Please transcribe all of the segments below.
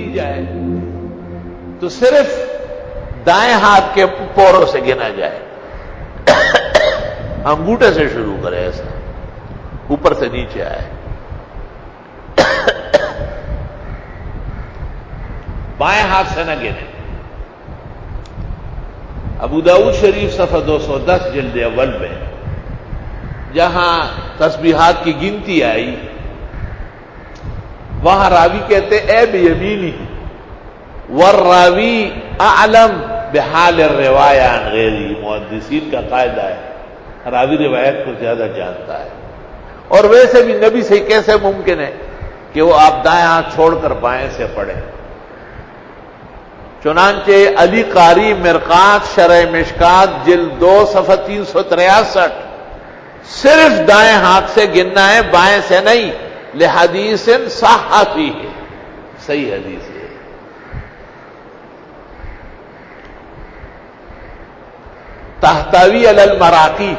گنی جائے تو صرف دائیں ہاتھ کے پوروں سے گنا جائے. انگوٹھے سے شروع کرے، ایسا اوپر سے نیچے آئے. بائیں ہاتھ سے نہ گنے. ابو داؤد شریف صفحہ 210 جلد اول میں جہاں تسبیحات کی گنتی آئی، وہاں راوی کہتے اے بیمینی والراوی اعلم بحال الروایہ عن غیری. محدثین کا قاعدہ ہے راوی روایت کو زیادہ جانتا ہے. اور ویسے بھی نبی سے کیسے ممکن ہے کہ وہ آپ دائیں ہاتھ چھوڑ کر بائیں سے پڑھیں؟ چنانچہ علی قاری مرقات شرح مشکات جلد 2 صفحہ 363 صرف دائیں ہاتھ سے گننا ہے، بائیں سے نہیں. لحدیث صح فیہ، صحیح حدیث ہے. تحتوی علی المراقی،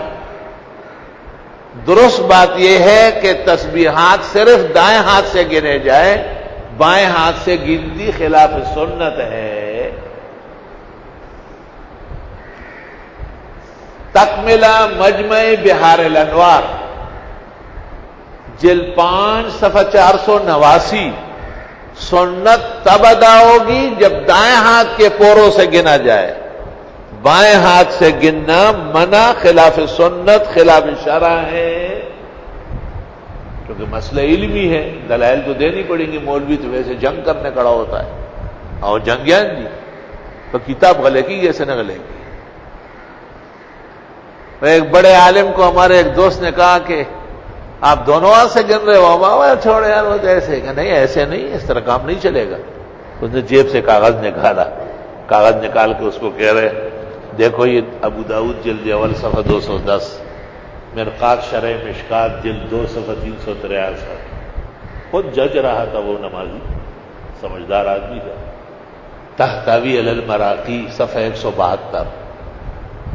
درست بات یہ ہے کہ تسبیحات صرف دائیں ہاتھ سے گنے جائے، بائیں ہاتھ سے گنتی خلاف سنت ہے. تکملہ مجمع بحار الانوار جلد 5 صفحہ 489. سنت تب ادا ہوگی جب دائیں ہاتھ کے پوروں سے گنا جائے، بائیں ہاتھ سے گننا منع، خلاف سنت، خلاف شرع ہے. کیونکہ مسئلہ علمی ہے، دلائل تو دینی پڑیں گی. مولوی تو ویسے جنگ کرنے کھڑا ہوتا ہے، اور جنگیان جی تو کتاب غلے کی جیسے نہ غلے کی. ایک بڑے عالم کو ہمارے ایک دوست نے کہا کہ آپ دونوں ہاتھ سے گن رہے ہو. بابا چھوڑے یار، وہ تو ایسے کہ نہیں، ایسے نہیں، اس طرح کام نہیں چلے گا. اس نے جیب سے کاغذ نکالا، کاغذ نکال کے اس کو کہہ رہے دیکھو یہ ابو داؤد جلد اول صفحہ 210، مرقات شرح مشکات جلد 2 صفحہ 363. خود جج رہا تھا وہ نمازی، سمجھدار آدمی تھا. تحتوی علی المراقی صفحہ 172.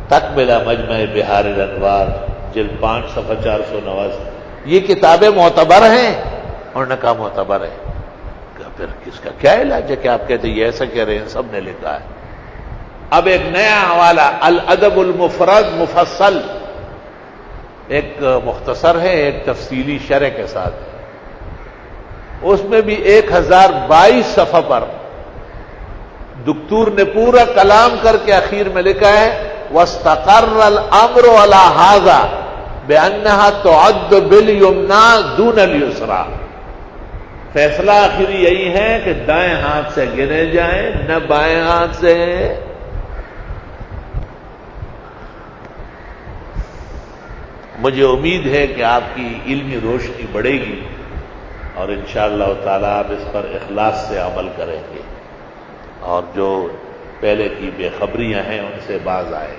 تکملہ مجمع بحار الانوار جلد 5 صفحہ 489. یہ کتابیں معتبر ہیں، اور نہ کہا معتبر ہے. پھر کس کا کیا علاج ہے کہ آپ کہتے ہیں یہ ایسا کہہ رہے ہیں؟ سب نے لکھا ہے. اب ایک نیا حوالہ الادب المفرد مفصل، ایک مختصر ہے، ایک تفصیلی شرح کے ساتھ. اس میں بھی 1022 صفحہ پر دکتور نے پورا کلام کر کے آخر میں لکھا ہے وَاسْتَقَرَّ الْأَمْرُ عَلَى هَذَا بِأَنَّهَا تُعَدُّ بِالْيُمْنَى دُونَ الْيُسْرَى. فیصلہ آخری یہی ہے کہ دائیں ہاتھ سے گنے جائیں، نہ بائیں ہاتھ سے. مجھے امید ہے کہ آپ کی علمی روشنی بڑھے گی اور انشاءاللہ تعالی آپ اس پر اخلاص سے عمل کریں گے، اور جو پہلے کی بے خبریاں ہیں ان سے باز آئے.